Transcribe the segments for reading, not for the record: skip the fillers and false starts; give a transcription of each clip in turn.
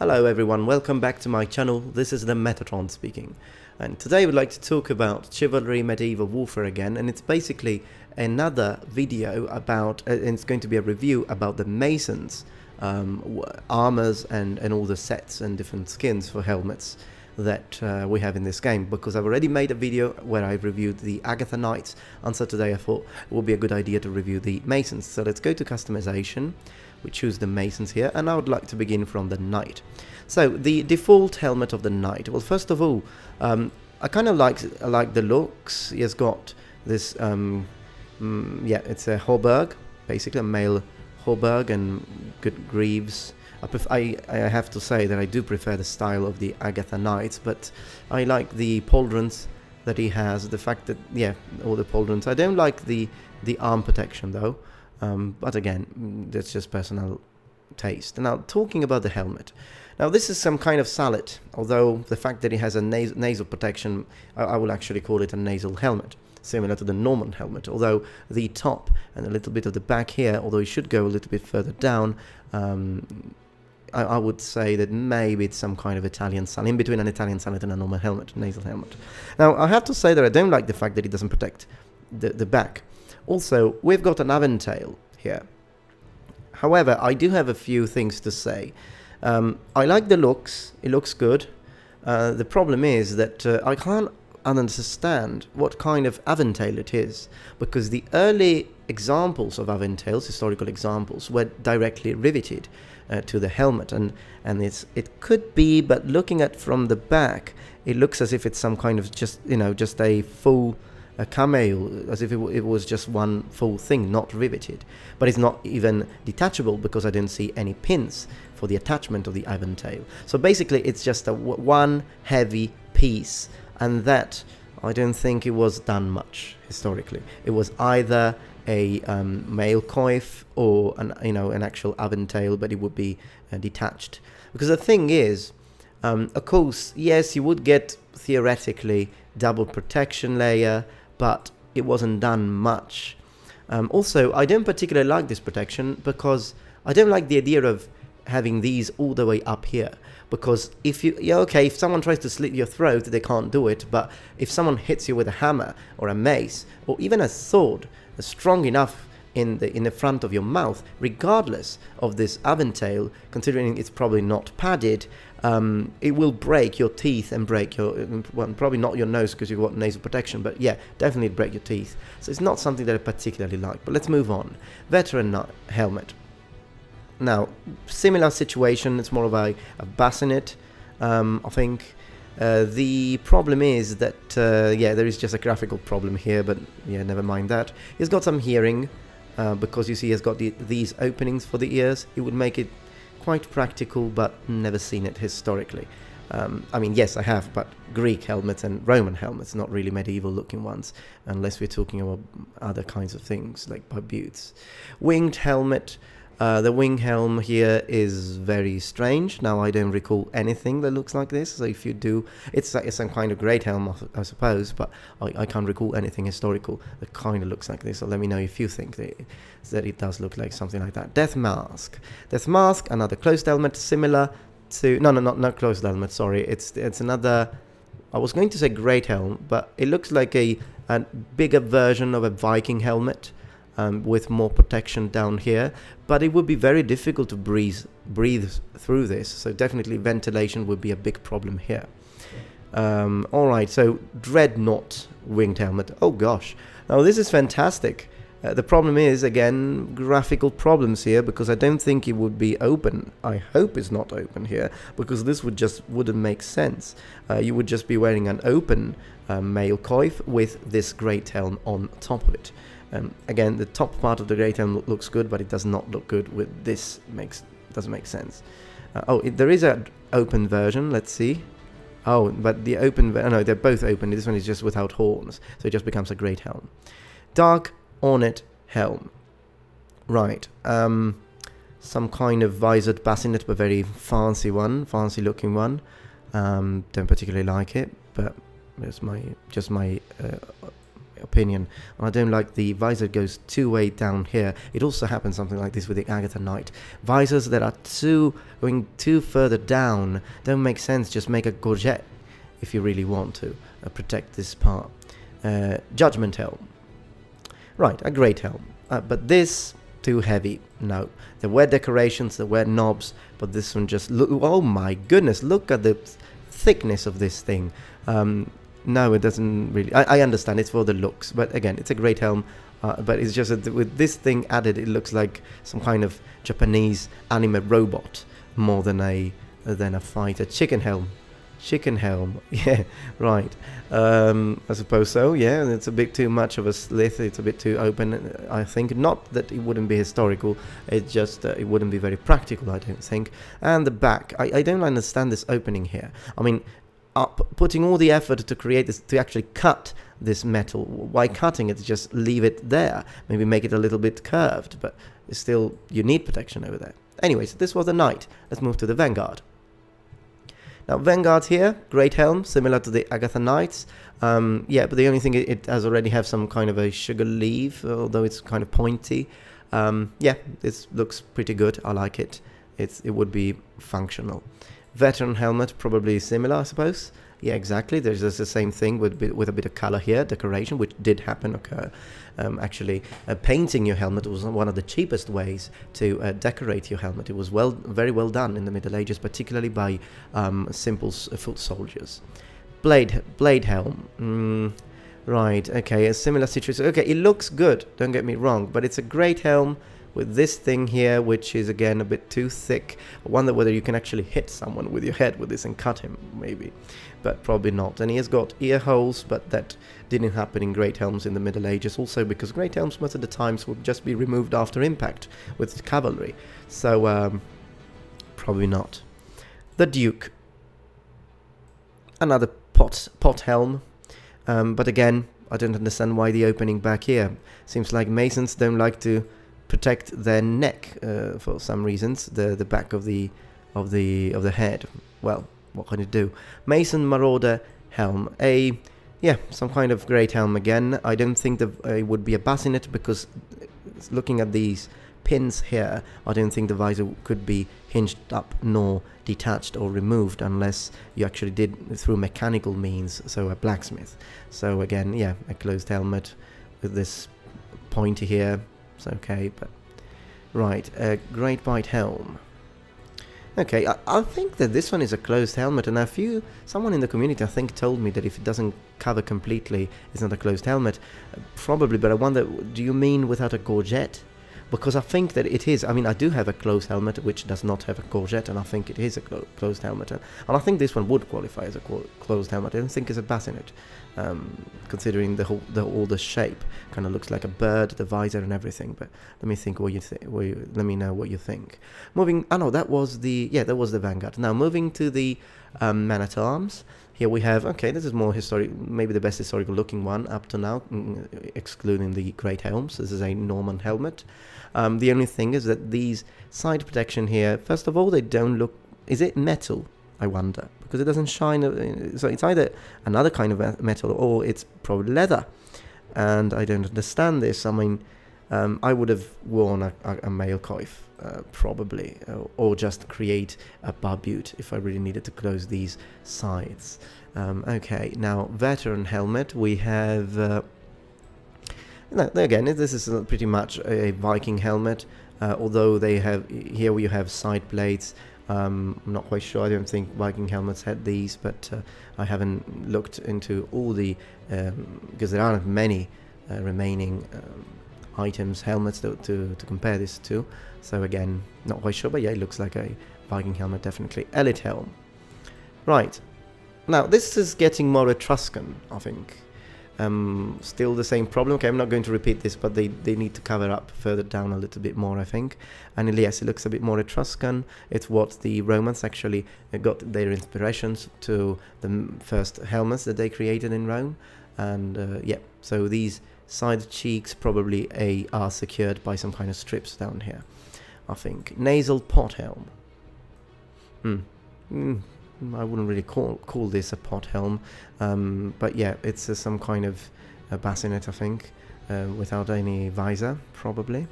Hello everyone, welcome back to my channel. This is the Metatron speaking. And today we'd like to talk about Chivalry Medieval Warfare again, and it's basically another video about, and it's going to be a review about the Masons, armors and all the sets and different skins for helmets that we have in this game, because I've already made a video where I've reviewed the Agatha Knights, and so today I thought it would be a good idea to review the Masons. So let's go to customization. We choose the Masons here, and I would like to begin from the Knight. So the default helmet of the Knight. Well, first of all, I kind of like the looks. He has got this, yeah, it's a hauberk, basically a male hauberk and good greaves. I have to say that I do prefer the style of the Agatha Knights, but I like the pauldrons that he has. The fact that, yeah, all the pauldrons. I don't like the arm protection though. But again, that's just personal taste. Now, talking about the helmet. Now, this is some kind of sallet, although the fact that it has a nasal protection, I will actually call it a nasal helmet, similar to the Norman helmet, although the top and a little bit of the back here, although it should go a little bit further down, I would say that maybe it's some kind of Italian sallet, in between an Italian sallet and a normal helmet, nasal helmet. Now, I have to say that I don't like the fact that it doesn't protect the back. Also, we've got an aventail here. However, I do have a few things to say. I like the looks. It looks good. The problem is that I can't understand what kind of aventail it is, because the early examples of aventails, historical examples, were directly riveted to the helmet, and it could be, but looking at from the back, it looks as if it's some kind of just a full cameo, as if it was just one full thing, not riveted. But it's not even detachable, because I didn't see any pins for the attachment of the aventail. So basically it's just a one heavy piece, and that I don't think it was done much historically. It was either a mail coif or an actual aventail, but it would be detached. Because the thing is, of course, yes, you would get theoretically double protection layer, but it wasn't done much. Also, I don't particularly like this protection, because I don't like the idea of having these all the way up here. Because if if someone tries to slit your throat, they can't do it. But if someone hits you with a hammer or a mace or even a sword strong enough in the front of your mouth, regardless of this aventail, considering it's probably not padded, it will break your teeth and break your, well, probably not your nose because you've got nasal protection, but yeah, definitely break your teeth. So it's not something that I particularly like. But let's move on. Veteran helmet. Now, similar situation. It's more of a bassinet, I think. The problem is that, yeah, there is just a graphical problem here, but yeah, never mind that. He's got some hearing, because you see he's got these openings for the ears. It would make it quite practical, but never seen it historically. I mean, yes, I have, but Greek helmets and Roman helmets, not really medieval looking ones, unless we're talking about other kinds of things like barbutes. Winged helmet. The wing helm here is very strange. Now, I don't recall anything that looks like this, so if you do, it's some kind of great helm, I suppose, but I can't recall anything historical that kind of looks like this, so let me know if you think that it does look like something like that. Death Mask. Death Mask, another closed helmet, similar to... No, not closed helmet, sorry. It's another... I was going to say great helm, but it looks like a bigger version of a Viking helmet, with more protection down here, but it would be very difficult to breathe through this, so definitely ventilation would be a big problem here. Alright, so Dreadnought winged helmet. Oh gosh, now this is fantastic. The problem is, again, graphical problems here, because I don't think it would be open. I hope it's not open here, because this wouldn't make sense. You would just be wearing an open mail coif with this great helm on top of it. Again, the top part of the great helm looks good, but it does not look good with this. Doesn't make sense. There is an open version. Let's see. Oh, but the open... No, they're both open. This one is just without horns, so it just becomes a great helm. Dark Ornate helm. Right. Some kind of visored bassinet, but very fancy looking one. Don't particularly like it, but it's just my opinion. And I don't like the visor goes too way down here. It also happens something like this with the Agatha Knight. Visors that are going too further down don't make sense. Just make a gorget if you really want to protect this part. Judgment Helm. Right, a great helm. But this, too heavy. No. There were decorations, there were knobs, but this one just... oh my goodness, look at the thickness of this thing. No, it doesn't really... I understand, it's for the looks, but again, it's a great helm. But it's just that with this thing added, it looks like some kind of Japanese anime robot more than a fighter. Chicken helm. Chicken helm, yeah, right. I suppose so, yeah. It's a bit too much of a slit, it's a bit too open, I think. Not that it wouldn't be historical, it's just it wouldn't be very practical, I don't think. And the back, I don't understand this opening here. I mean, putting all the effort to create this, to actually cut this metal, why cutting it? Just leave it there. Maybe make it a little bit curved, but still, you need protection over there. Anyways, this was the Knight. Let's move to the Vanguard. Now, Vanguard here, great helm, similar to the Agatha Knights. Yeah, but the only thing, it does already have some kind of a sugar leaf, although it's kind of pointy. Yeah, this looks pretty good. I like it. It would be functional. Veteran helmet, probably similar, I suppose. Yeah, exactly. There's just the same thing with a bit of color here, decoration, which did occur. Actually, painting your helmet was one of the cheapest ways to decorate your helmet. It was very well done in the Middle Ages, particularly by simple foot soldiers. Blade helm. Right, okay, a similar situation. Okay, it looks good, don't get me wrong, but it's a great helm with this thing here, which is again a bit too thick. I wonder whether you can actually hit someone with your head with this and cut him, maybe, but probably not. And he has got ear holes, but that didn't happen in great helms in the Middle Ages, also because great helms most of the times would just be removed after impact with cavalry, so probably not. The Duke, another pot helm, but again, I don't understand why the opening back here. Seems like Masons don't like to protect their neck for some reasons, the back of the head. Well, what can it do? Mason Marauder helm, some kind of great helm again. I don't think it would be a bassinet, because looking at these pins here, I don't think the visor could be hinged up nor detached or removed unless you actually did through mechanical means, so a blacksmith. So again, yeah, a closed helmet with this pointy here. It's okay, but right, a Great White helm. Okay, I think that this one is a closed helmet, and someone in the community I think told me that if it doesn't cover completely, it's not a closed helmet. Probably, but I wonder, do you mean without a gorget? Because I think that it is. I mean, I do have a closed helmet which does not have a gorget, and I think it is a closed helmet. And I think this one would qualify as a closed helmet. I don't think it's a bassinet, considering all the shape. Kind of looks like a bird, the visor and everything. But let me think what you think. Let me know what you think. Moving. Oh no, that was the Vanguard. Now moving to the man at arms. Here we have, okay, this is more historic, maybe the best historical looking one up to now, excluding the great helms. This is a Norman helmet. The only thing is that these side protection here, first of all, they don't look, is it metal? I wonder, because it doesn't shine, so it's either another kind of metal or it's probably leather. And I don't understand this. I mean, I would have worn a male coif, probably, or just create a barbute if I really needed to close these sides. Okay, now veteran helmet, we have, again, this is pretty much a Viking helmet, although they have, here we have side plates. I'm not quite sure, I don't think Viking helmets had these, but I haven't looked into all the, because there aren't many remaining items, helmets to compare this to. So again, not quite sure, but yeah, it looks like a Viking helmet, definitely. Elite helm. Right. Now, this is getting more Etruscan, I think. Still the same problem. Okay, I'm not going to repeat this, but they need to cover up further down a little bit more, I think. And yes, it looks a bit more Etruscan. It's what the Romans actually got their inspirations to the first helmets that they created in Rome. And yeah, so these side cheeks probably are secured by some kind of strips down here, I think. Nasal pot helm. I wouldn't really call this a pot helm, but yeah, it's some kind of a bassinet, I think, without any visor, probably.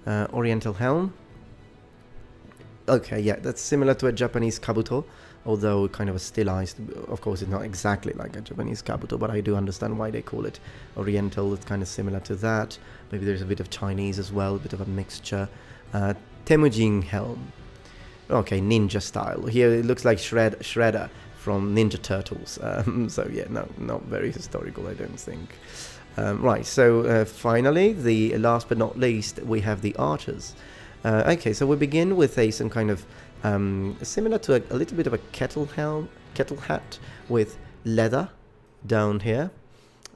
Oriental helm. Okay, yeah, that's similar to a Japanese kabuto, although kind of a stylized. Of course, it's not exactly like a Japanese kabuto, but I do understand why they call it Oriental. It's kind of similar to that. Maybe there's a bit of Chinese as well, a bit of a mixture. Temujin helm. Okay, ninja style. Here it looks like Shredder from Ninja Turtles. So yeah, no, not very historical, I don't think. Right, so finally, the last but not least, we have the archers. Okay, so we begin with some kind of similar to a little bit of a kettle hat with leather down here.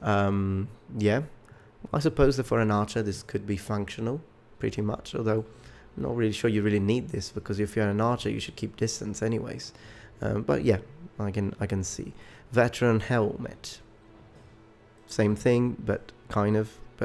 Yeah, I suppose that for an archer this could be functional, pretty much, although I'm not really sure you really need this, because if you're an archer you should keep distance anyways. But yeah, I can see. Veteran helmet. Same thing, but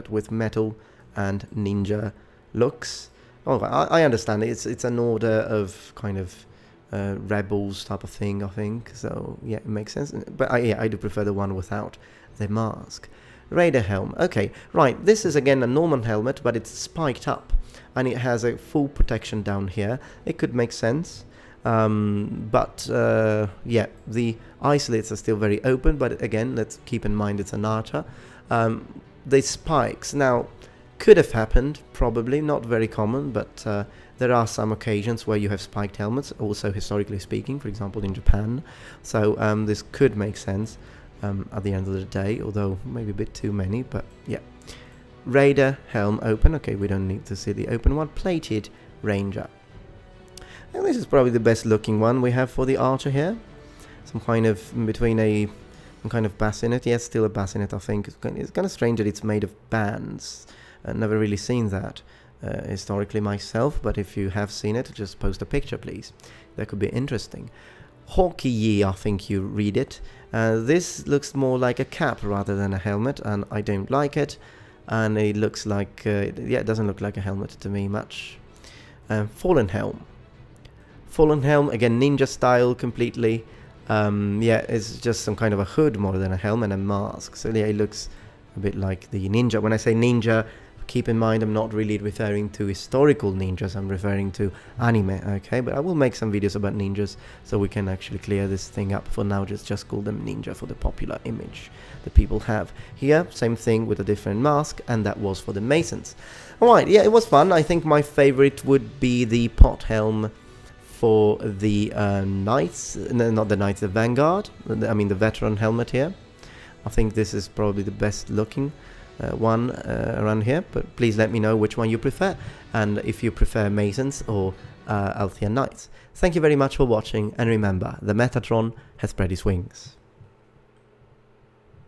with metal and ninja looks. Oh, I understand it. It's an order of kind of rebels type of thing, I think. So yeah, it makes sense. But I do prefer the one without the mask. Raider helm. Okay, right. This is again a normal helmet, but it's spiked up, and it has a full protection down here. It could make sense. But yeah, the eye slits are still very open. But again, let's keep in mind it's an archer. The spikes now. Could have happened, probably, not very common, but there are some occasions where you have spiked helmets, also historically speaking, for example in Japan. So this could make sense at the end of the day, although maybe a bit too many, but yeah. Raider helm open. Okay, we don't need to see the open one. Plated ranger. And this is probably the best looking one we have for the archer here. Some kind of some kind of bassinet. Yes, still a bassinet, I think. It's kind of strange that it's made of bands. I've never really seen that historically myself, but if you have seen it, just post a picture, please. That could be interesting. Hoki, I think you read it. This looks more like a cap rather than a helmet, and I don't like it. And it looks like, yeah, it doesn't look like a helmet to me much. Fallen helm. Fallen helm, again, ninja style completely. Yeah, it's just some kind of a hood more than a helm and a mask. So yeah, it looks a bit like the ninja. When I say ninja, keep in mind I'm not really referring to historical ninjas, I'm referring to anime, okay? But I will make some videos about ninjas so we can actually clear this thing up. For now, just call them ninja for the popular image that people have. Here, same thing with a different mask, and that was for the masons. Alright, yeah, it was fun. I think my favorite would be the pot helm for the knights, no, not the knights, the Vanguard, I mean the veteran helmet here. I think this is probably the best looking one around here, but please let me know which one you prefer, and if you prefer Masons or Althea Knights. Thank you very much for watching, and remember, the Metatron has spread his wings.